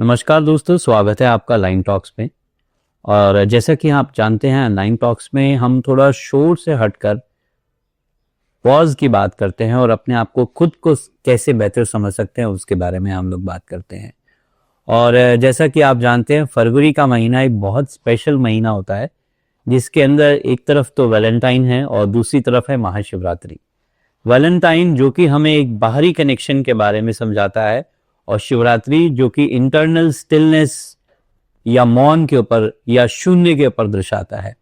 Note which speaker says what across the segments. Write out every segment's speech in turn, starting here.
Speaker 1: नमस्कार दोस्तों, स्वागत है आपका लाइन टॉक्स में। और जैसा कि आप जानते हैं, लाइन टॉक्स में हम थोड़ा शोर से हटकर पॉज की बात करते हैं और अपने आप को खुद को कैसे बेहतर समझ सकते हैं उसके बारे में हम लोग बात करते हैं। और जैसा कि आप जानते हैं, फरवरी का महीना एक बहुत स्पेशल महीना होता है, जिसके अंदर एक तरफ तो वैलेंटाइन है और दूसरी तरफ है महाशिवरात्रि। वैलेंटाइन जो कि हमें एक बाहरी कनेक्शन के बारे में समझाता है, और शिवरात्रि जो कि इंटरनल स्टिलनेस या मौन के ऊपर या शून्य के ऊपर दर्शाता है।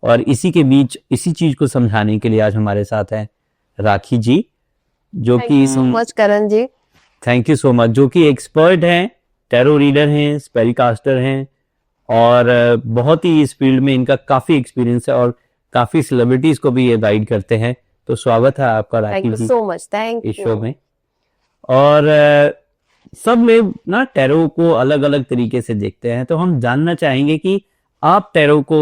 Speaker 1: और इसी के बीच इसी चीज को समझाने के लिए आज हमारे साथ हैं राखी जी, जो कि
Speaker 2: so much Karan ji.
Speaker 1: Thank you so much, जो कि एक्सपर्ट हैं, टैरो रीडर हैं, स्पेल कास्टर हैं, और बहुत ही इस फील्ड में इनका काफी एक्सपीरियंस है और काफी सेलिब्रिटीज को भी ये गाइड करते हैं। तो स्वागत है आपका राखी जी
Speaker 2: सो मच, थैंक
Speaker 1: इस
Speaker 2: यू
Speaker 1: शो में। और सब लोग ना टैरो को अलग अलग तरीके से देखते हैं, तो हम जानना चाहेंगे कि आप टैरो को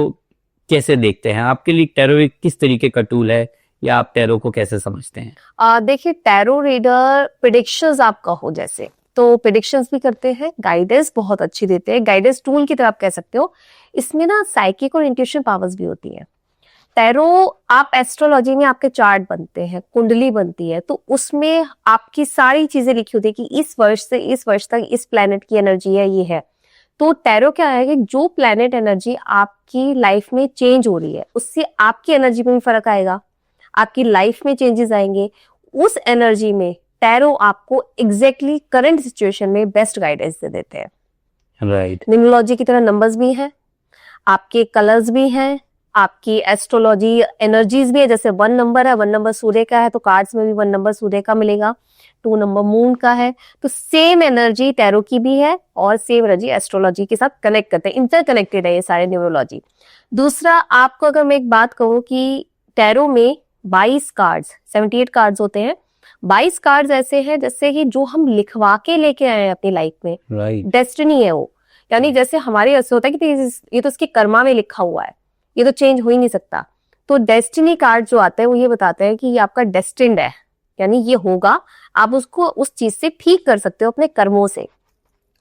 Speaker 1: कैसे देखते हैं। आपके लिए टैरो एक किस तरीके का टूल है, या आप टैरो को कैसे समझते हैं?
Speaker 2: देखिए, टैरो रीडर प्रेडिक्शंस आप कहो जैसे, तो प्रेडिक्शंस भी करते हैं, गाइडेंस बहुत अच्छी देते हैं, गाइडेंस टूल की तरह आप कह सकते हो। इसमें ना साइकिक और इंट्यूशन पावर्स भी होती है। टैरो, आप एस्ट्रोलॉजी में आपके चार्ट बनते हैं, कुंडली बनती है, तो उसमें आपकी सारी चीजें लिखी होती है कि इस वर्ष से इस वर्ष तक इस प्लेनेट की एनर्जी है, ये है। तो टैरो क्या है कि जो प्लेनेट एनर्जी आपकी लाइफ में चेंज हो रही है, उससे आपकी एनर्जी में भी फर्क आएगा, आपकी लाइफ में चेंजेस आएंगे। उस एनर्जी में टैरो आपको एग्जैक्टली करंट सिचुएशन में बेस्ट गाइडेंस दे देते हैं।
Speaker 1: राइट।
Speaker 2: न्यूमरोलॉजी की तरह नंबर्स भी हैं, आपके कलर्स भी हैं, आपकी एस्ट्रोलॉजी एनर्जीज भी है। जैसे 1 नंबर है, 1 नंबर सूर्य का है, तो कार्ड्स में भी 1 नंबर सूर्य का मिलेगा। 2 नंबर मून का है, तो सेम एनर्जी टैरो की भी है और सेम एनर्जी एस्ट्रोलॉजी के साथ कनेक्ट करते हैं, इंटरकनेक्टेड है ये सारे न्यूमरोलॉजी। दूसरा, आपको अगर मैं एक बात कहूँ कि टैरो में 22 कार्ड्स, 78 कार्ड्स होते हैं। 22 कार्ड्स ऐसे हैं जैसे कि जो हम लिखवा के लेके आए हैं अपनी लाइफ में।
Speaker 1: राइट।
Speaker 2: डेस्टिनी है वो, यानी जैसे हमारे ऐसे होता है कि ये तो उसके कर्मा में लिखा हुआ है, ये तो चेंज हो ही नहीं सकता। तो डेस्टिनी कार्ड जो आते हैं वो ये बताते हैं कि ये आपका डेस्टिन्ड है, यानी ये होगा, आप उसको उस चीज से ठीक कर सकते हो अपने कर्मों से।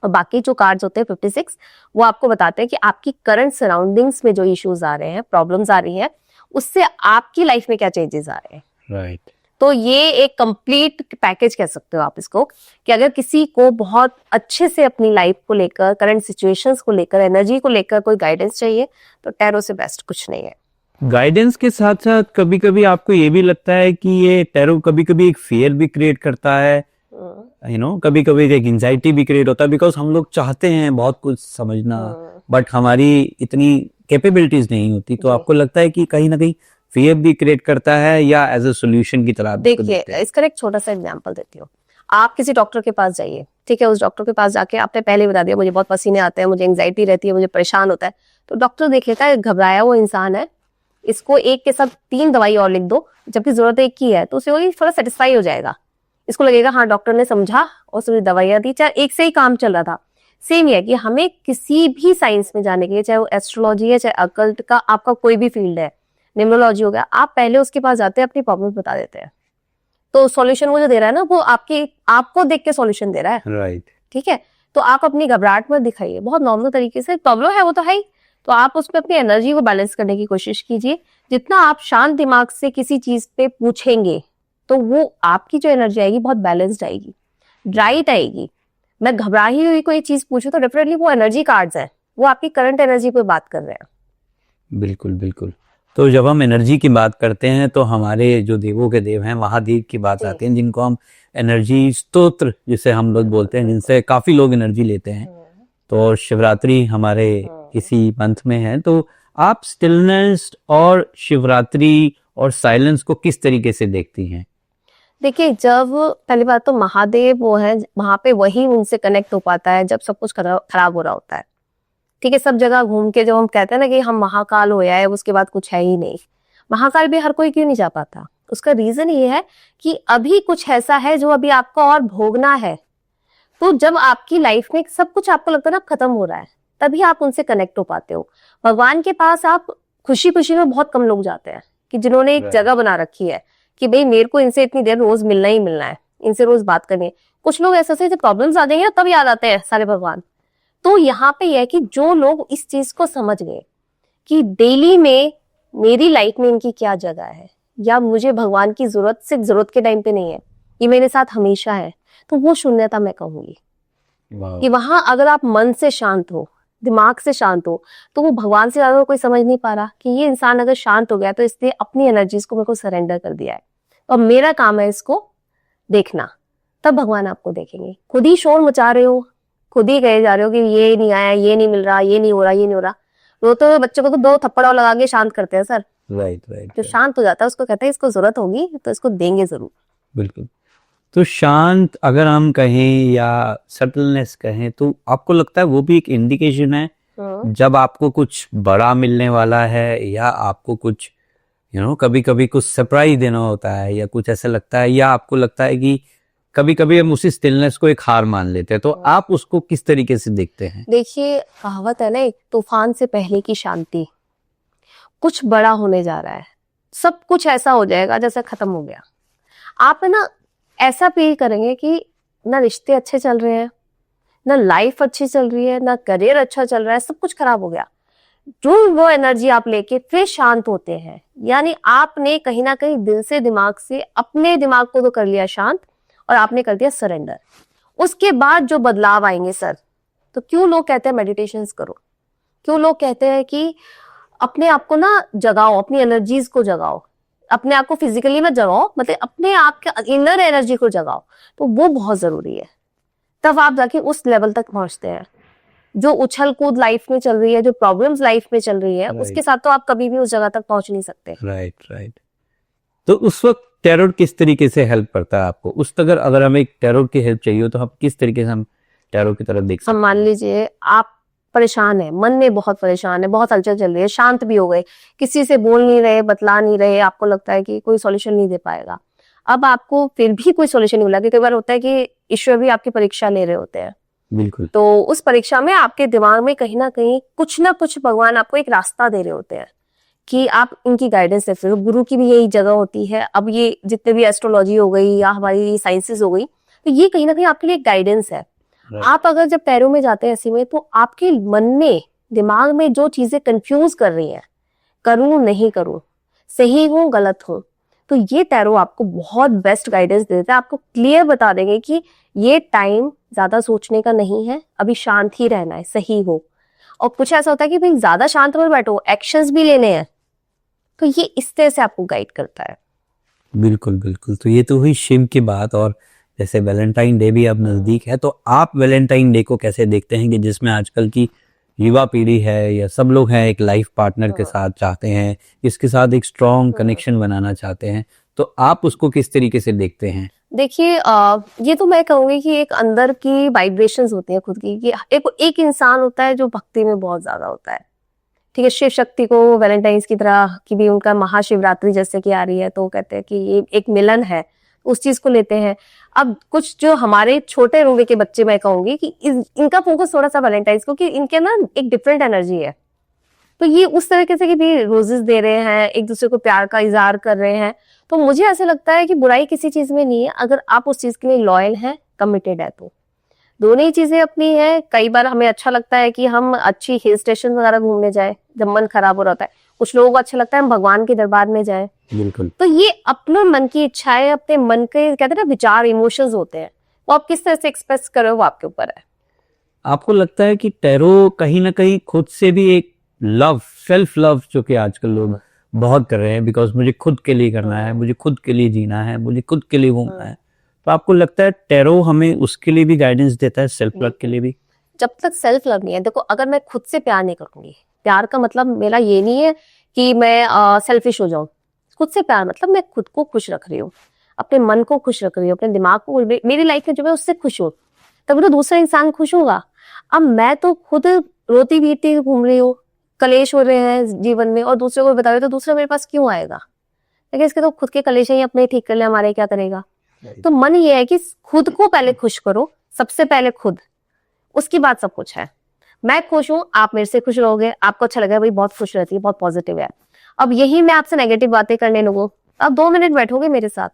Speaker 2: और बाकी जो कार्ड्स होते हैं 56, वो आपको बताते हैं कि आपकी करंट सराउंडिंग्स में जो इश्यूज आ रहे हैं, प्रॉब्लम्स आ रही हैं, उससे आपकी लाइफ में क्या चेंजेस आ रहे हैं।
Speaker 1: राइट।
Speaker 2: तो ये एक कंप्लीट पैकेज कह सकते हो आप इसको, कि अगर किसी को बहुत अच्छे से अपनी लाइफ को लेकर, करंट सिचुएशंस को लेकर, एनर्जी को लेकर कोई गाइडेंस चाहिए, तो टैरो से बेस्ट कुछ नहीं है।
Speaker 1: गाइडेंस के साथ साथ कभी कभी आपको ये भी लगता है कि ये टैरो कभी कभी एक फियर भी क्रिएट करता है, कभी कभी एक एंजाइटी भी क्रिएट होता है, बिकॉज हम लोग चाहते हैं बहुत कुछ समझना, बट हमारी इतनी कैपेबिलिटीज नहीं होती। तो आपको लगता है कि कहीं ना कहीं फियर भी क्रिएट करता है, या एज अ सोल्यूशन की तरह?
Speaker 2: देखिए, इसका एक छोटा सा एग्जांपल देती हूँ। आप किसी डॉक्टर के पास जाइए, ठीक है, उस डॉक्टर के पास जाके आपने पहले बता दिया मुझे बहुत पसीने आते हैं, मुझे एंजाइटी रहती है, मुझे परेशान होता है, तो डॉक्टर देख लेता है घबराया वो इंसान है, इसको एक के साथ 3 दवाई और लिख दो, जबकि जरूरत एक की है, तो उसे वही थोड़ा सेटिस्फाई हो जाएगा। इसको लगेगा हाँ डॉक्टर ने समझा और उसने दवाइयां दी, चाहे एक से ही काम चल रहा था। सेम ही है कि हमें किसी भी साइंस में जाने के लिए, चाहे वो एस्ट्रोलॉजी है, चाहे अकल्ट का आपका कोई भी फील्ड है, न्यूमरोलॉजी हो गया, आप पहले उसके पास जाते हैं, अपनी प्रॉब्लम्स बता देते हैं, तो सॉल्यूशन वो जो दे रहा है ना, वो आपको देख के सॉल्यूशन दे रहा है।
Speaker 1: राइट।
Speaker 2: ठीक है, तो आप अपनी घबराहट मत दिखाइए, बहुत नॉर्मल तरीके से, प्रॉब्लम है वो तो है ही, तो आप उसमें अपनी एनर्जी को बैलेंस करने की कोशिश कीजिए। जितना आप शांत दिमाग से किसी चीज पे पूछेंगे, तो वो आपकी जो एनर्जी आएगी बहुत बैलेंस्ड आएगी, राइट आएगी। मैं घबराई हुई कोई चीज पूछूं तो डेफिनेटली वो एनर्जी कार्ड्स है, वो आपकी करंट एनर्जी पे बात कर रहे हैं।
Speaker 1: बिल्कुल बिल्कुल। तो जब हम एनर्जी की बात करते हैं, तो हमारे जो देवों के देव हैं, महादेव की बात आती है, जिनको हम एनर्जी स्तोत्र जिसे हम लोग बोलते हैं, जिनसे काफी लोग एनर्जी लेते हैं। तो शिवरात्रि हमारे इसी मंथ में है, तो आप स्टिलनेस और शिवरात्रि और साइलेंस को किस तरीके से देखती हैं?
Speaker 2: देखिए, जब पहली बात तो महादेव वो है, वहां पे वही उनसे कनेक्ट हो पाता है जब सब कुछ खराब हो रहा होता है। ठीक है, सब जगह घूम के जब हम कहते हैं ना कि हम महाकाल हो है, उसके बाद कुछ है ही नहीं, महाकाल भी हर कोई क्यों नहीं जा पाता? उसका रीजन ये है कि अभी कुछ ऐसा है जो अभी आपको और भोगना है। तो जब आपकी लाइफ में सब कुछ आपको लगता है ना खत्म हो रहा है, तभी आप उनसे कनेक्ट हो पाते हो। भगवान के पास आप खुशी खुशी में बहुत कम लोग जाते हैं, कि जिन्होंने एक जगह बना रखी है कि भाई मेरे को इनसे इतनी देर रोज मिलना ही मिलना है, इनसे रोज बात करनी है। कुछ लोग ऐसे से जब प्रॉब्लम्स आ जाएंगे ना, तब याद आते हैं सारे भगवान, तो यहाँ पे यह है कि जो लोग इस चीज को समझ गए कि डेली में मेरी लाइफ में इनकी क्या जगह है, या मुझे भगवान की जरूरत सिर्फ जरूरत के टाइम पे नहीं है, ये मेरे साथ हमेशा है, तो वो शून्यता मैं कहूंगी कि वहां अगर आप मन से शांत हो, दिमाग से शांत हो, तो वो भगवान से ज्यादा कोई समझ नहीं पा रहा कि ये इंसान अगर शांत हो गया तो इसने अपनी एनर्जीज को मेरे को सरेंडर कर दिया है, और मेरा काम है इसको देखना। तब भगवान आपको देखेंगे। खुद ही शोर मचा रहे हो, खुद ही कहे जा रहे हो कि ये नहीं आया, ये नहीं मिल रहा, ये नहीं हो रहा, ये नहीं हो रहा, रोते हुए बच्चों को तो 2 थप्पड़ और लगा के शांत करते हैं सर।
Speaker 1: राइट।
Speaker 2: जो शांत हो जाता है उसको कहते हैं इसको जरूरत होगी तो इसको देंगे जरूर।
Speaker 1: बिल्कुल। तो शांत अगर हम कहें या सटलनेस कहें, तो आपको लगता है वो भी एक इंडिकेशन है जब आपको कुछ बड़ा मिलने वाला है, या आपको कुछ कभी कभी कुछ सरप्राइज देना होता है, या कुछ ऐसा लगता है, या आपको लगता है कि कभी कभी हम उसी स्टिलनेस को एक हार मान लेते हैं, तो आप उसको किस तरीके से देखते हैं?
Speaker 2: देखिए, कहावत है ना, एक तूफान से पहले की शांति। कुछ बड़ा होने जा रहा है, सब कुछ ऐसा हो जाएगा जैसे खत्म हो गया। आप है ना ऐसा फील करेंगे कि ना रिश्ते अच्छे चल रहे हैं, ना लाइफ अच्छी चल रही है, ना करियर अच्छा चल रहा है, सब कुछ खराब हो गया। जो वो एनर्जी आप लेके फिर शांत होते हैं, यानी आपने कहीं ना कहीं दिल से दिमाग से अपने दिमाग को तो कर लिया शांत, और आपने कर दिया सरेंडर। उसके बाद जो बदलाव आएंगे सर, तो क्यों लोग कहते हैं मेडिटेशंस करो, क्यों लोग कहते हैं कि अपने आप को ना जगाओ, अपनी एनर्जीज को जगाओ, अपने आप को फिजिकली मत जगाओ, मतलब अपने आप के इनर एनर्जी को जगाओ, तो वो बहुत जरूरी है। तब आप जाके उस लेवल तक पहुंचते हैं। जो उछल कूद लाइफ में चल रही है, जो प्रॉब्लम्स लाइफ में चल रही है, उसके साथ तो आप कभी भी उस जगह तक पहुंच नहीं सकते।
Speaker 1: राइट। तो उस वक्त टैरोट किस तरीके से हेल्प करता है आपको? अगर हमें टैरोट की हेल्प चाहिए तो हम किस तरीके से हम टैरोट की तरफ देख सकते हैं?
Speaker 2: हम मान लीजिए आप परेशान है, मन में बहुत परेशान है, बहुत हलचल चल रही है, शांत भी हो गए, किसी से बोल नहीं रहे, बतला नहीं रहे, आपको लगता है कि कोई सॉल्यूशन नहीं दे पाएगा। अब आपको फिर भी कोई सॉल्यूशन नहीं मिला, कई बार होता है कि ईश्वर भी आपकी परीक्षा ले रहे होते हैं।
Speaker 1: बिल्कुल।
Speaker 2: तो उस परीक्षा में आपके दिमाग में कहीं ना कुछ भगवान आपको एक रास्ता दे रहे होते हैं कि आप इनकी गाइडेंस से, फिर गुरु की भी यही जगह होती है। अब ये जितने भी एस्ट्रोलॉजी हो गई या हमारी साइंसेस हो गई, तो ये कहीं ना कहीं आपके लिए एक गाइडेंस है। आप अगर जब टैरो में जाते हैं ऐसे में, तो आपके मन में, दिमाग में जो चीजें कंफ्यूज कर रही हैं, करूं नहीं करूं, सही हूं गलत हूं, तो ये टैरो आपको बहुत बेस्ट गाइडेंस देता है। आपको क्लियर बता देंगे कि ये टाइम ज्यादा सोचने का नहीं है, अभी शांत ही रहना है, सही हो। और कुछ ऐसा होता है कि भाई ज्यादा शांत मत बैठो, एक्शंस भी लेने हैं, तो ये इस तरह से आपको गाइड करता है।
Speaker 1: बिल्कुल। तो ये तो हुई शिव की बात। और जैसे वैलेंटाइन डे भी अब नजदीक है, तो आप वैलेंटाइन डे को कैसे देखते हैं कि जिसमें आजकल की युवा पीढ़ी है या सब लोग हैं, एक लाइफ पार्टनर के साथ चाहते हैं, इसके साथ एक स्ट्रॉन्ग कनेक्शन बनाना चाहते हैं, तो आप उसको किस तरीके से देखते हैं?
Speaker 2: देखिए, ये तो मैं कहूंगी कि एक अंदर की वाइब्रेशंस होती हैं खुद की, कि एक इंसान होता है जो भक्ति में बहुत ज्यादा होता है, ठीक है। शिव शक्ति को वैलेंटाइंस की तरह की भी उनका महाशिवरात्रि जैसे कि आ रही है, तो कहते हैं कि ये एक मिलन है, उस चीज को लेते हैं। अब कुछ जो हमारे छोटे रूबे के बच्चे, मैं कहूंगी कि इनका फोकस थोड़ा सा वैलेंटाइंस, क्योंकि इनके ना एक डिफरेंट एनर्जी है, तो ये उस तरीके से कि भी रोजेस दे रहे हैं, एक दूसरे को प्यार का इजहार कर रहे हैं। तो मुझे ऐसा लगता है कि बुराई किसी चीज में नहीं है, अगर आप उस चीज के लिए लॉयल हैं, कमिटेड है, तो दोनों ही चीजें अपनी है। कई बार हमें अच्छा लगता है कि हम अच्छी हिल स्टेशन वगैरह घूमने जाए जब मन खराब हो रहा होता है, कुछ लोगों को अच्छा लगता है हम भगवान के दरबार में जाए।
Speaker 1: बिल्कुल।
Speaker 2: तो ये अपने मन की इच्छाएं, अपने मन के कहते हैं ना विचार, इमोशंस होते हैं, वो आप किस तरह से एक्सप्रेस करो वो आपके ऊपर है।
Speaker 1: आपको लगता है कि टैरो कहीं ना कहीं खुद से भी एक लव, सेल्फ लव, जो कि आजकल लोग बहुत कर रहे हैं, बिकॉज मुझे खुद के लिए करना है, मुझे खुद के लिए जीना है, मुझे खुद के लिए घूमना है, तो आपको लगता है टैरो हमें उसके लिए भी गाइडेंस देता है, सेल्फ लव के लिए भी?
Speaker 2: जब तक सेल्फ लव नहीं है, देखो, अगर मैं खुद से प्यार नहीं करूंगी, प्यार का मतलब मेरा ये नहीं है कि मैं सेल्फिश हो जाऊं। खुद से प्यार मतलब मैं खुद को खुश रख रही हूँ, अपने मन को खुश रख रही हूँ, अपने दिमाग को, मेरी लाइफ में जो मैं उससे खुश हूँ, तभी तो दूसरा इंसान खुश होगा। अब मैं तो खुद रोती पीटती घूम रही हूँ, कलेश हो रहे हैं जीवन में, और दूसरे को बता रहे, तो दूसरा मेरे पास क्यों आएगा? लेकिन इसके तो खुद के कलेश ही अपने ठीक कर ले, हमारे क्या करेगा? तो मन ये है कि खुद को पहले खुश करो, सबसे पहले खुद, उसकी बात सब कुछ है। मैं खुश हूं, आप मेरे से खुश रहोगे, आपको अच्छा लगेगा, भाई बहुत खुश रहती है, बहुत पॉजिटिव है। अब यही मैं आपसे नेगेटिव बातें करने लगूं, आप 2 मिनट बैठोगे मेरे साथ,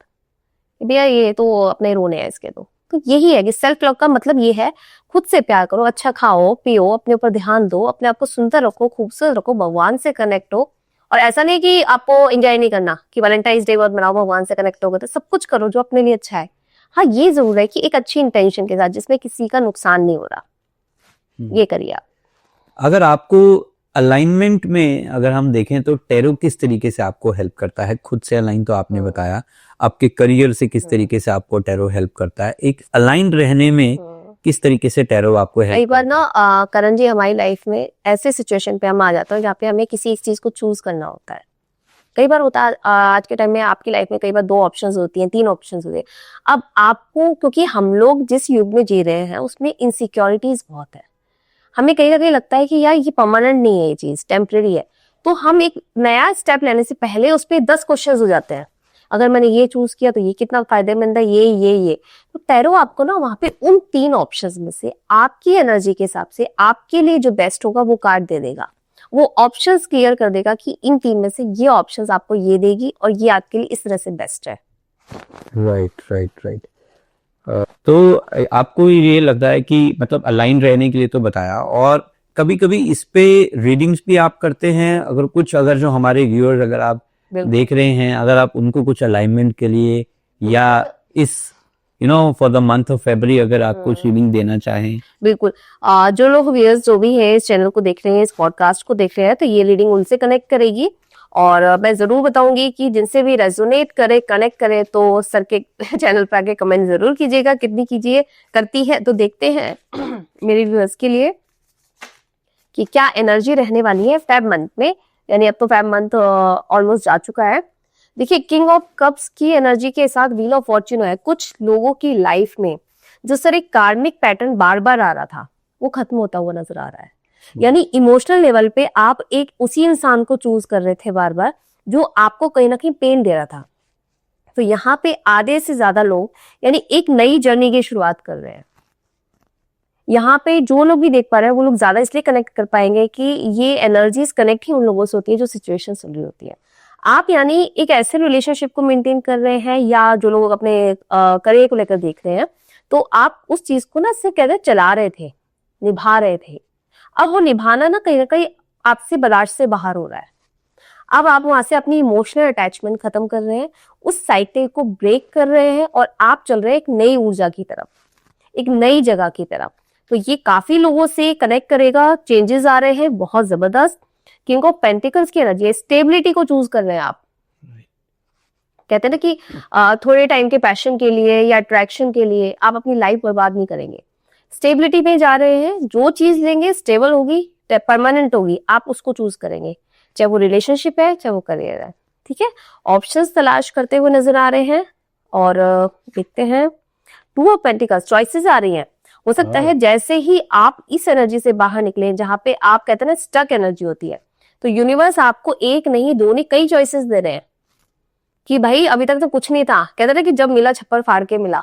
Speaker 2: भैया ये तो अपने रोने हैं इसके, तो तो यही है कि सेल्फ लव का मतलब ये है, खुद से प्यार करो, अच्छा खाओ पियो, अपने ऊपर ध्यान दो, अपने आप को सुंदर रखो, खूबसूरत रखो, भगवान से कनेक्ट हो। और ऐसा नहीं कि आपको एंजॉय नहीं करना कि वैलेंटाइंस डे बहुत मनाओ, भगवान से कनेक्ट होगा, तो सब कुछ करो जो अपने लिए अच्छा है। हाँ, ये जरूर है कि एक अच्छी इंटेंशन के साथ जिसमें किसी का नुकसान नहीं हो रहा, ये करिए आप।
Speaker 1: अगर आपको अलाइनमेंट में अगर हम देखें तो टैरो किस तरीके से आपको हेल्प करता है? खुद से अलाइन तो आपने बताया, आपके करियर से किस तरीके से आपको टैरो हेल्प करता है, एक अलाइन रहने में किस तरीके से टैरो आपको हेल्प
Speaker 2: कई बार ना करण जी, हमारी लाइफ में ऐसे सिचुएशन पे हम आ जाते हैं जहाँ पे हमें किसी एक चीज को चूज करना होता है। कई बार होता है आज के टाइम में आपकी लाइफ में कई बार 2 ऑप्शंस होती हैं, 3 ऑप्शंस होते हैं। अब आपको, क्योंकि हम लोग जिस युग में जी रहे हैं उसमें इनसिक्योरिटीज बहुत है, हमें कहीं ना कहीं लगता है कि यार ये परमानेंट नहीं है, ये चीज टेम्परेरी है, तो हम एक नया स्टेप लेने से पहले उस पर 10 क्वेश्चन हो जाते हैं। अगर मैंने ये चूज किया तो ये कितना फायदेमंद है, ये तो टैरो आपको ना वहां पे उन 3 ऑप्शंस में से आपकी एनर्जी के हिसाब से आपके लिए जो बेस्ट होगा वो कार्ड दे देगा, वो ऑप्शंस क्लियर कर देगा कि इन 3 में से ये ऑप्शंस आपको ये देगी और ये आपके लिए इस तरह से बेस्ट है।
Speaker 1: राइट। तो आपको ये लगता है कि मतलब अलाइन रहने के लिए तो बताया, और कभी कभी इस पे रीडिंग्स भी आप करते हैं? अगर जो हमारे व्यूअर्स अगर आप देख रहे हैं, अगर आप उनको कुछ अलाइनमेंट के लिए या इस for the month of February अगर आप कुछ रीडिंग देना चाहें?
Speaker 2: बिल्कुल, जो लोग व्यूअर्स जो भी है इस चैनल को देख रहे हैं, इस पॉडकास्ट को देख रहे हैं, तो ये रीडिंग उनसे कनेक्ट करेगी। और मैं जरूर बताऊंगी कि जिनसे भी रेजोनेट करे, कनेक्ट करे, तो सर के चैनल पर आके कमेंट जरूर कीजिएगा, कितनी कीजिए करती है। तो देखते हैं मेरे व्यूअर्स के लिए कि क्या एनर्जी रहने वाली है फेब मंथ में, यानी अब तो फेब मंथ ऑलमोस्ट जा चुका है। देखिए, किंग ऑफ कप्स की एनर्जी के साथ व्हील ऑफ फॉर्च्यून है। कुछ लोगों की लाइफ में जो सर एक कार्मिक पैटर्न बार बार आ रहा था वो खत्म होता हुआ नजर आ रहा है। यानी इमोशनल लेवल पे आप एक उसी इंसान को चूज कर रहे थे बार बार जो आपको कहीं ना कहीं पेन दे रहा था। तो यहाँ पे आधे से ज्यादा लोग यानी एक नई जर्नी की शुरुआत कर रहे हैं। यहाँ पे जो लोग भी देख पा रहे हैं वो लोग ज्यादा इसलिए कनेक्ट कर पाएंगे कि ये एनर्जीज कनेक्ट ही उन लोगों से होती है जो सिचुएशन चल रही होती है। आप यानी एक ऐसे रिलेशनशिप को मेंटेन कर रहे हैं, या जो लोग अपने करियर को लेकर देख रहे हैं, तो आप उस चीज को ना सिर्फ कहते चला रहे थे, निभा रहे थे। अब वो निभाना ना कहीं आपसे बर्दाश्त से बाहर हो रहा है। अब आप वहां से अपनी इमोशनल अटैचमेंट खत्म कर रहे हैं, उस साइकिल को ब्रेक कर रहे हैं और आप चल रहे हैं एक नई ऊर्जा की तरफ, एक नई जगह की तरफ। तो ये काफी लोगों से कनेक्ट करेगा, चेंजेस आ रहे हैं बहुत जबरदस्त। किंग ऑफ पेंटिकल्स की एनर्जी, स्टेबिलिटी को चूज कर रहे हैं आप। कहते हैं ना कि थोड़े टाइम के पैशन के लिए या अट्रैक्शन के लिए आप अपनी लाइफ बर्बाद नहीं करेंगे, स्टेबिलिटी में जा रहे हैं। जो चीज लेंगे स्टेबल होगी, परमानेंट होगी, आप उसको चूज करेंगे, चाहे वो रिलेशनशिप है चाहे वो करियर है। ठीक है, ऑप्शंस तलाश करते हुए नजर आ रहे हैं। और देखते हैं 2 ऑफ पेंटिकल्स, चॉइसेस आ रही हैं। हो सकता है जैसे ही आप इस एनर्जी से बाहर निकले जहां पे आप कहते हैं ना स्टक एनर्जी होती है, तो यूनिवर्स आपको एक नहीं दो नहीं कई चॉइसेस दे रहे हैं कि भाई अभी तक तो कुछ नहीं था, कहते थे कि जब मिला छप्पर फाड़ के मिला,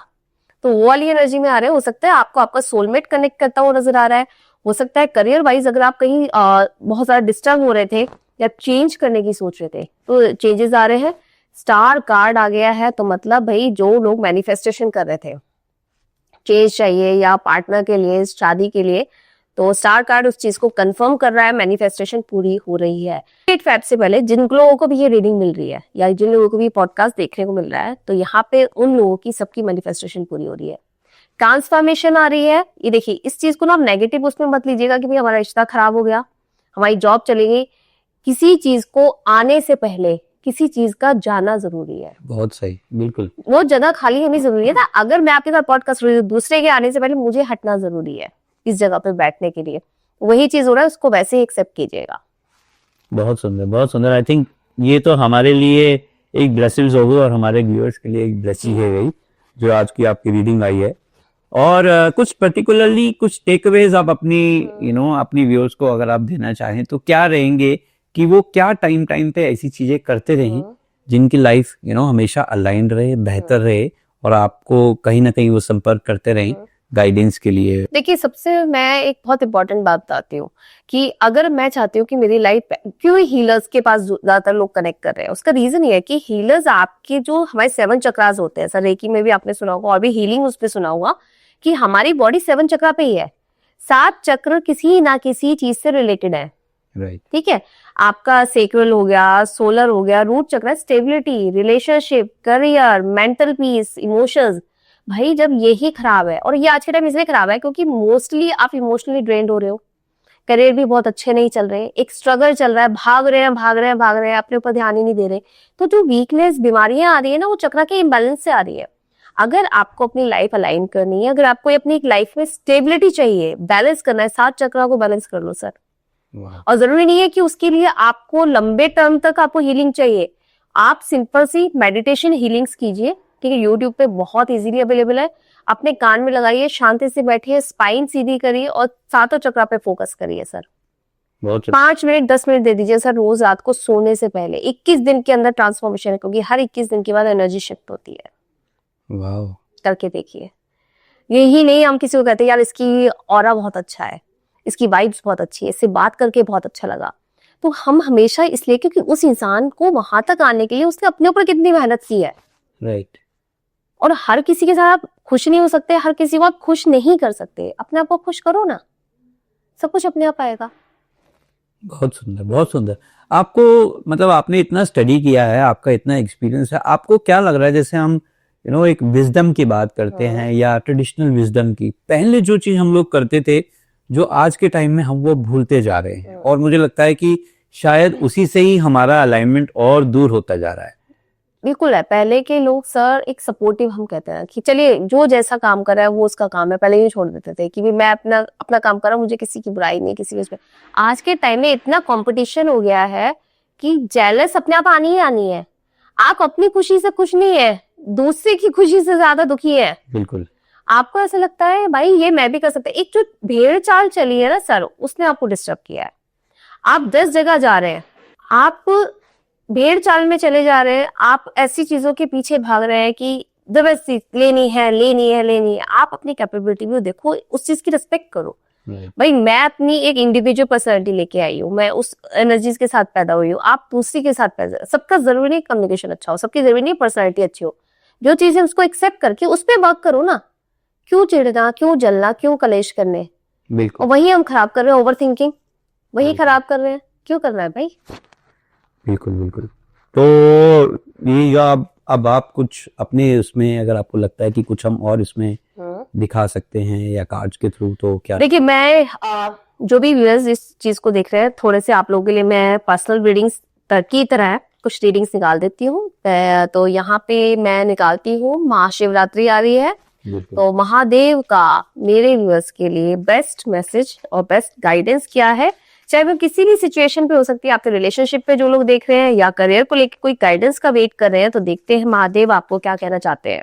Speaker 2: तो वो वाली एनर्जी में आ रहे हैं। हो सकता है आपको आपका सोलमेट कनेक्ट करता हुआ नजर आ रहा है। हो सकता है करियर वाइज अगर आप कहीं बहुत ज्यादा डिस्टर्ब हो रहे थे या चेंज करने की सोच रहे थे तो चेंजेस आ रहे हैं। स्टार कार्ड आ गया है, तो मतलब भाई जो लोग मैनिफेस्टेशन कर रहे थे चेंज चाहिए या पार्टनर के लिए, शादी के लिए, तो स्टार कार्ड उस चीज को कंफर्म कर रहा है, मैनिफेस्टेशन पूरी हो रही है। 8 फेब से पहले जिन लोगों को भी ये रीडिंग मिल रही है या जिन लोगों को भी पॉडकास्ट देखने को मिल रहा है, तो यहाँ पे उन लोगों की सबकी मैनिफेस्टेशन पूरी हो रही है, ट्रांसफॉर्मेशन आ रही है। ये देखिए, इस चीज को ना आप नेगेटिव उसमें मत लीजिएगा कि भाई हमारा रिश्ता खराब हो गया, हमारी जॉब चली गई। किसी चीज को आने से पहले किसी चीज का जाना जरूरी है।
Speaker 1: बहुत सही, बिल्कुल।
Speaker 2: वो जगह खाली होनी जरूरी है ना। अगर मैं आपके साथ पॉडकास्ट दूसरे के आने से पहले मुझे हटना जरूरी है इस जगह पे बैठने के लिए, वही चीज हो रहा है, उसको वैसे ही एक्सेप्ट कीजिएगा।
Speaker 1: बहुत सुंदर, बहुत सुंदर। आई थिंक ये तो हमारे लिए एक ब्लेसिंग्स होगी और हमारे व्यूअर्स के लिए एक ब्लेसिंग है गई जो आज की आपकी रीडिंग आई है। और कुछ पर्टिकुलरली कुछ टेकअवेज आप अपनी अपनी व्यूअर्स को अगर आप देना चाहें तो क्या रहेंगे कि वो क्या टाइम पे ऐसी चीजें करते रहें जिनकी लाइफ हमेशा अलाइंड रहे, बेहतर रहे और आपको कहीं ना कहीं वो संपर्क करते रहें गाइडेंस के लिए?
Speaker 2: देखिए, सबसे मैं एक बहुत इंपॉर्टेंट बात बताती हूँ कि अगर मैं चाहती हूँ कि मेरी लाइफ, क्यों हीलर्स के पास ज्यादातर लोग कनेक्ट कर रहे हैं, उसका रीजन ये है कि हीलर्स आपके जो हमारे 7 चक्रास होते हैं, सर रेकी में भी आपने सुना होगा और भी हीलिंग उस पे सुना होगा कि हमारी बॉडी 7 चक्रा पे ही है। 7 चक्र किसी ना किसी चीज से रिलेटेड है,
Speaker 1: राइट।
Speaker 2: ठीक है। आपका सेक्रल हो गया, सोलर हो गया, रूट चक्र stability, relationship, career, mental peace, emotions. भाई जब यही खराब है, और ये आज के टाइम इसलिए खराब है क्योंकि मोस्टली आप इमोशनली ड्रेन्ड हो रहे हो, करियर भी बहुत अच्छे नहीं चल रहे, एक स्ट्रगल चल रहा है, भाग रहे हैं, अपने ऊपर ध्यान ही नहीं दे रहे। तो जो वीकनेस, बीमारियां आ रही है ना, वो चक्र के इम्बैलेंस से आ रही है। अगर आपको अपनी लाइफ अलाइन करनी है, अगर आपको अपनी लाइफ में स्टेबिलिटी चाहिए, बैलेंस करना है, 7 चक्र को बैलेंस कर लो सर। और जरूरी नहीं है कि उसके लिए आपको लंबे टर्म तक आपको हीलिंग चाहिए। आप सिंपल सी मेडिटेशन हीलिंग्स कीजिए, ठीक है, यूट्यूब पे बहुत इजीली अवेलेबल है। अपने कान में लगाइए, शांति से बैठिए, स्पाइन सीधी करिए और 7 चक्र पे फोकस करिए सर। 5 मिनट 10 मिनट दे दीजिए सर रोज रात को सोने से पहले। 21 दिन के अंदर ट्रांसफॉर्मेशन है, क्योंकि हर 21 दिन के बाद एनर्जी शिफ्ट होती है।
Speaker 1: वाओ।
Speaker 2: करके देखिए। यही नहीं हम किसी को कहते हैं यार इसकी ऑरा बहुत अच्छा है, इसकी वाइब्स बहुत अच्छी है, इससे बात करके बहुत अच्छा लगा, तो हम हमेशा इसलिए क्योंकि उस इंसान को वहां तक आने के लिए उसने अपने ऊपर कितनी मेहनत की है।
Speaker 1: राइट।
Speaker 2: और हर किसी के साथ आप खुश नहीं हो सकते, हर किसी को आप खुश नहीं कर सकते। अपने आप को खुश करो ना, सब कुछ अपने आप आएगा।
Speaker 1: बहुत सुंदर, बहुत सुंदर। आपको मतलब आपने इतना स्टडी किया है, आपका इतना एक्सपीरियंस है, आपको क्या लग रहा है जैसे हम एक विजडम की बात करते हैं या ट्रेडिशनल विजडम की, पहले जो चीज हम लोग करते थे जो आज के टाइम में हम वो भूलते जा रहे हैं, और मुझे लगता है कि शायद उसी से ही हमारा अलाइनमेंट और दूर होता जा रहा है।
Speaker 2: बिल्कुल है। पहले के लोग सर एक सपोर्टिव, हम कहते हैं कि चलिए जो जैसा काम कर रहा है वो उसका काम है, पहले ही छोड़ देते थे कि मैं अपना काम कर रहा हूँ, मुझे किसी की बुराई नहीं, किसी की। आज के टाइम में इतना कंपटीशन हो गया है कि जेलस अपने आप आनी ही आनी है। आप अपनी खुशी से खुश नहीं है, दूसरे की खुशी से ज्यादा दुखी है।
Speaker 1: बिल्कुल।
Speaker 2: आपको ऐसा लगता है भाई ये मैं भी कर सकता, एक जो भेड़ चाल चली है ना सर, उसने आपको डिस्टर्ब किया है। आप 10 जगह जा रहे हैं, आप भेड़ चाल में चले जा रहे हैं, आप ऐसी चीजों के पीछे भाग रहे हैं कि जबरदस्ती लेनी है। आप अपनी कैपेबिलिटी भी देखो, उस चीज की रिस्पेक्ट करो। भाई मैं अपनी एक इंडिविजुअल पर्सनैलिटी लेके आई हूँ, मैं उस एनर्जीज के साथ पैदा हुई हूँ, आप दूसरी के साथ पैदा। सबका जरूरी नहीं कम्युनिकेशन अच्छा हो, सबकी जरूरी नहीं पर्सनैलिटी अच्छी हो। जो चीज है उसको एक्सेप्ट करके उस पर वर्क करो ना। क्यों चिढ़ना, क्यों जलना, क्यों कलेश करने।
Speaker 1: बिल्कुल।
Speaker 2: और वही हम खराब कर रहे हैं, ओवर थिंकिंग वही खराब कर रहे हैं। क्यों करना है भाई।
Speaker 1: बिल्कुल बिल्कुल। तो ये अब आप कुछ अपने उसमें, अगर आपको लगता है कि कुछ हम और इसमें दिखा सकते हैं या कार्ड्स के थ्रू, तो क्या?
Speaker 2: देखिए मैं जो भी व्यूअर्स इस चीज को देख रहे हैं, थोड़े से आप लोगों के लिए मैं पर्सनल रीडिंग्स की तरह है, कुछ रीडिंग्स निकाल देती हूँ। तो यहाँ पे मैं निकालती हूँ, महाशिवरात्रि आ रही है, तो महादेव का मेरे व्यूअर्स के लिए बेस्ट मैसेज और बेस्ट गाइडेंस क्या है, चाहे वो किसी भी सिचुएशन पे हो सकती है। आपके रिलेशनशिप पे जो लोग देख रहे हैं या करियर को लेकर कोई गाइडेंस का वेट कर रहे हैं, तो देखते हैं महादेव आपको क्या कहना चाहते हैं।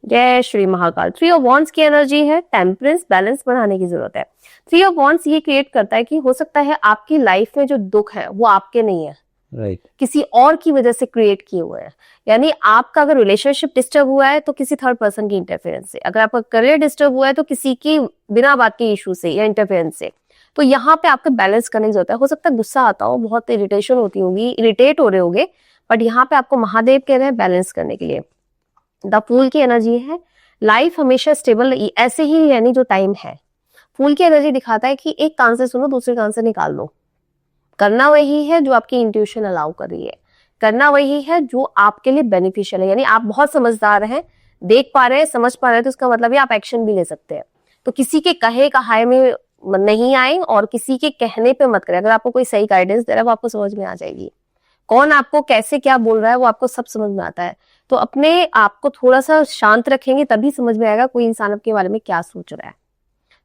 Speaker 2: जय श्री महाकाल। 3 ऑफ वॉन्ड्स की एनर्जी है, टेम्परेंस, बैलेंस बढ़ाने की जरूरत है। 3 ऑफ वॉन्ड्स ये क्रिएट करता है कि हो सकता है आपकी लाइफ में जो दुख है वो आपके नहीं है,
Speaker 1: राइट,
Speaker 2: किसी और की वजह से क्रिएट किए हुए हैं। यानी आपका अगर रिलेशनशिप डिस्टर्ब हुआ है तो किसी थर्ड पर्सन की इंटरफेरेंस से, अगर आपका करियर डिस्टर्ब हुआ है तो किसी की बिना बात के इशू से या इंटरफेरेंस से। तो यहाँ पे आपको बैलेंस करने की जरूरत है। हो सकता है गुस्सा आता हो, बहुत इरिटेशन होती होगी, इरिटेट हो रहे होगे, बट यहाँ पे आपको महादेव कह रहे हैं बैलेंस करने के लिए। द फूल की एनर्जी है, लाइफ हमेशा स्टेबल ऐसे ही, यानी जो टाइम है। फूल की एनर्जी दिखाता है कि एक कान से सुनो, दूसरे कान से निकाल लो। करना वही है जो आपकी इंट्यूशन अलाउ कर रही है, करना वही है जो आपके लिए बेनिफिशियल है। यानी आप बहुत समझदार हैं, देख पा रहे हैं, समझ पा रहे हैं, तो इसका मतलब है आप एक्शन भी ले सकते हैं। तो किसी के कहे कहाए में नहीं आए और किसी के कहने पे मत करें। अगर आपको कोई सही गाइडेंस दे रहा है वो आपको समझ में आ जाएगी, कौन आपको कैसे क्या बोल रहा है वो आपको सब समझ में आता है। तो अपने आप को थोड़ा सा शांत रखेंगे तभी समझ में आएगा कोई इंसान आपके बारे में क्या सोच रहा है।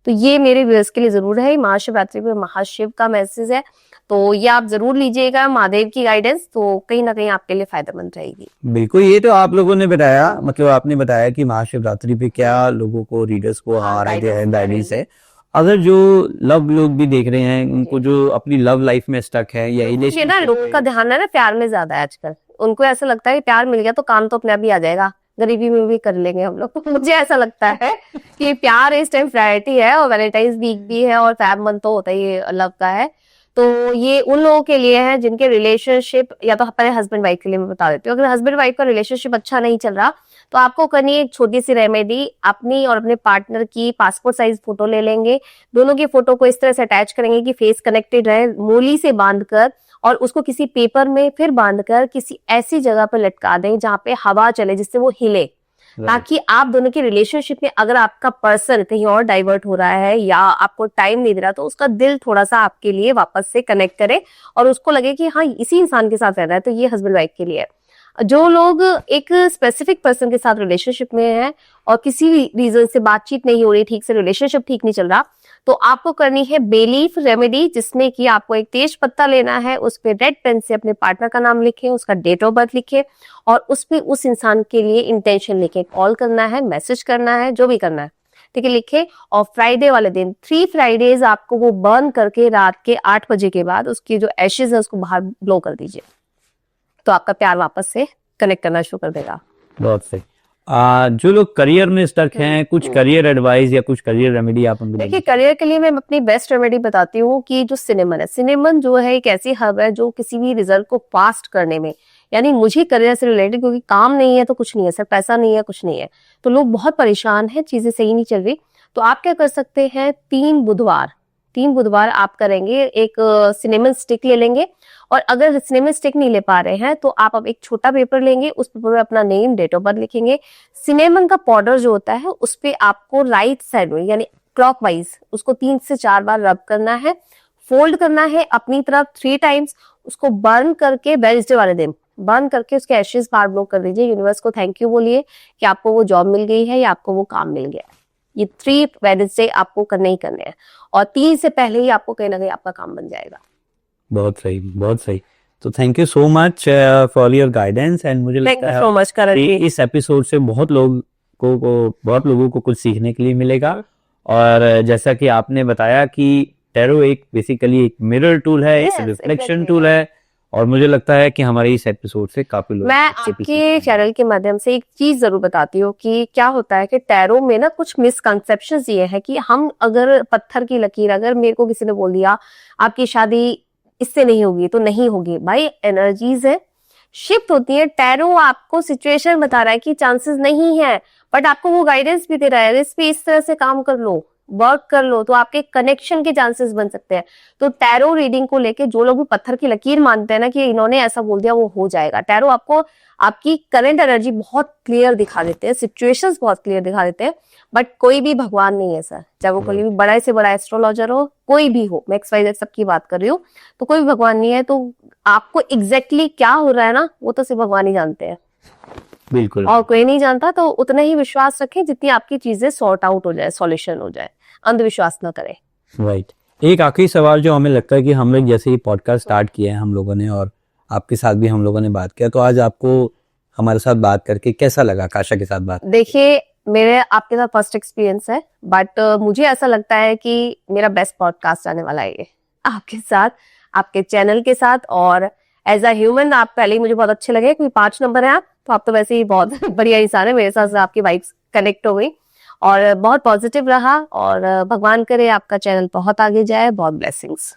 Speaker 2: तो ये मेरे व्यूअर्स के लिए जरूर है। महाशिवरात्रि पे महाशिव का मैसेज है, तो ये आप जरूर लीजिएगा महादेव की गाइडेंस, तो कहीं ना कहीं आपके लिए फायदेमंद रहेगी।
Speaker 1: बिल्कुल, ये तो आप लोगों ने बताया, मतलब आपने बताया कि महाशिवरात्रि पे क्या लोगों को, रीडर्स को गाइडेंस है। अगर जो लव लोग भी देख रहे हैं, उनको जो अपनी लव लाइफ में स्टक है या
Speaker 2: ना, लोग का ध्यान है ना प्यार में ज्यादा है आजकल। उनको ऐसा लगता है कि प्यार मिल गया तो काम तो अपने आप ही आ जाएगा, गरीबी में भी कर लेंगे हम लोग। तो मुझे ऐसा लगता है कि प्यार इस टाइम प्रायोरिटी है, और वैलेंटाइंस वीक भी है, और फैब मंथ तो होता ही लव का है। तो ये उन लोगों के लिए है जिनके रिलेशनशिप, या तो पहले हस्बैंड वाइफ के लिए मैं बता देती हूँ, अगर हस्बैंड वाइफ का रिलेशनशिप अच्छा नहीं चल रहा तो आपको करनी है एक छोटी सी रेमेडी। अपनी और अपने पार्टनर की पासपोर्ट साइज फोटो ले लेंगे, दोनों की फोटो को इस तरह से अटैच करेंगे कि फेस कनेक्टेड रहे, मूली से बांधकर, और उसको किसी पेपर में फिर बांधकर किसी ऐसी जगह पर लटका दें जहां पे हवा चले, जिससे वो हिले, ताकि आप दोनों की रिलेशनशिप में अगर आपका पर्सन कहीं और डाइवर्ट हो रहा है या आपको टाइम नहीं दे रहा, तो उसका दिल थोड़ा सा आपके लिए वापस से कनेक्ट करे और उसको लगे कि हाँ इसी इंसान के साथ रह रहा है। तो ये हस्बैंड वाइफ के लिए है। जो लोग एक स्पेसिफिक पर्सन के साथ रिलेशनशिप में है और किसी रीजन से बातचीत नहीं हो रही ठीक से, रिलेशनशिप ठीक नहीं चल रहा, तो आपको करनी है बेलीफ रेमेडी, जिसमें कि आपको एक तेज पत्ता लेना है, उस पे रेड पेन से अपने पार्टनर का नाम लिखें, उसका डेट ऑफ बर्थ लिखें, और उस पे उस इंसान के लिए इंटेंशन लिखें, कॉल करना है, मैसेज करना है, जो भी करना है, ठीक है, लिखे। और फ्राइडे वाले दिन 3 फ्राइडेज आपको वो बर्न करके रात के 8 बजे के बाद उसकी जो एशेज है उसको बाहर ब्लो कर दीजिए, तो आपका प्यार वापस से कनेक्ट करना शुरू कर देगा।
Speaker 1: बहुत सही। जो लोग करियर में स्टक हैं, कुछ करियर एडवाइस या कुछ करियर रेमेडी आप उनको
Speaker 2: देखिए, करियर के लिए मैं अपनी बेस्ट रेमेडी बताती हूँ कि जो सिनेमन है, सिनेमन जो है एक ऐसी हब है जो किसी भी रिजल्ट को फास्ट करने में, यानी मुझे करियर से रिलेटेड, क्योंकि काम नहीं है तो कुछ नहीं है, सिर्फ पैसा नहीं है कुछ नहीं है, तो लोग बहुत परेशान हैं, चीजें सही नहीं चल रही। तो आप क्या कर सकते हैं, 3 बुधवार आप करेंगे, एक सिनेमन स्टिक ले लेंगे, और अगर सिनेमन स्टिक नहीं ले पा रहे हैं तो आप अब एक छोटा पेपर लेंगे, उस पेपर में अपना नेम, डेट ऑफ बर्थ लिखेंगे। सिनेमन का पाउडर जो होता है उस पे आपको राइट साइड में यानी क्लॉकवाइज उसको 3 से 4 बार रब करना है, फोल्ड करना है अपनी तरफ 3 टाइम्स, उसको बर्न करके वेडनेसडे वाले दिन बर्न करके उसके एशेज बाहर ब्लो कर दीजिए। यूनिवर्स को थैंक यू बोलिए कि आपको वो जॉब मिल गई है या आपको वो काम मिल गया है। ये 3 वेडनेसडे आपको करने ही करने हैं, और 3 से पहले ही आपको कहीं ना कहीं आपका काम बन जाएगा।
Speaker 1: बहुत सही, बहुत सही। तो thank you so much for your guidance, and मुझे लगता है
Speaker 2: सो मच करण जी।
Speaker 1: इस एपिसोड से बहुत लोगों को कुछ सीखने के लिए मिलेगा। और जैसा कि आपने बताया कि टैरो एक बेसिकली एक मिरर टूल है, एक रिफ्लेक्शन टूल है, और मुझे लगता है कि हमारे इस एपिसोड से काफी लोग
Speaker 2: मैं आपके चैनल के माध्यम से एक चीज जरूर बताती हूँ कि क्या होता है कि टैरो में ना कुछ मिसकंसेप्शंस ये है कि हम अगर पत्थर की लकीर, अगर मेरे को किसी ने बोल दिया आपकी शादी इससे नहीं होगी तो नहीं होगी, भाई एनर्जीज है, शिफ्ट होती है। टैरो आपको सिचुएशन बता रहा है कि चांसेस नहीं है, बट आपको वो गाइडेंस भी दे रहा है, इस पे इस तरह से काम कर लो, वर्क कर लो, तो आपके कनेक्शन के चांसेस बन सकते हैं। तो टैरो रीडिंग को लेके जो लोग भी पत्थर की लकीर मानते हैं ना कि इन्होंने ऐसा बोल दिया वो हो जाएगा, टैरो आपको आपकी करंट एनर्जी बहुत क्लियर दिखा देते हैं, सिचुएशंस बहुत क्लियर दिखा देते हैं, बट कोई भी भगवान नहीं है सर, चाहे वो कोई भी बड़ा से बड़ा एस्ट्रोलॉजर हो, कोई भी हो, मैं XYZ सबकी बात कर रही हूँ, तो कोई भी भगवान नहीं है। तो आपको एग्जैक्टली क्या हो रहा है ना वो तो सिर्फ भगवान ही जानते हैं,
Speaker 1: बिल्कुल,
Speaker 2: और कोई नहीं जानता। तो उतना ही विश्वास रखें जितनी आपकी चीजें सॉर्ट आउट हो जाए, सॉल्यूशन हो जाए, अंधविश्वास ना करें।
Speaker 1: राइट। एक आखिरी सवाल जो हमें लगता है कि हम लोग जैसे ही पॉडकास्ट स्टार्ट किया है हम लोगों ने, और आपके साथ भी हम लोगों ने बात किया, तो आज आपको हमारे साथ बात करके कैसा लगा, काशा के साथ बात?
Speaker 2: देखिए, मेरे आपके साथ फर्स्ट एक्सपीरियंस है, बट मुझे ऐसा लगता है कि मेरा बेस्ट पॉडकास्ट आने वाला है ये, आपके साथ, आपके चैनल के साथ, और एज अ ह्यूमन आप पहले ही मुझे बहुत अच्छे लगे, क्योंकि 5 नंबर है आप, तो आप तो वैसे ही बहुत बढ़िया इंसान है, मेरे साथ आपकी वाइब्स कनेक्ट हो गई और बहुत पॉजिटिव रहा, और भगवान करे आपका चैनल बहुत आगे जाए। बहुत ब्लेसिंग्स।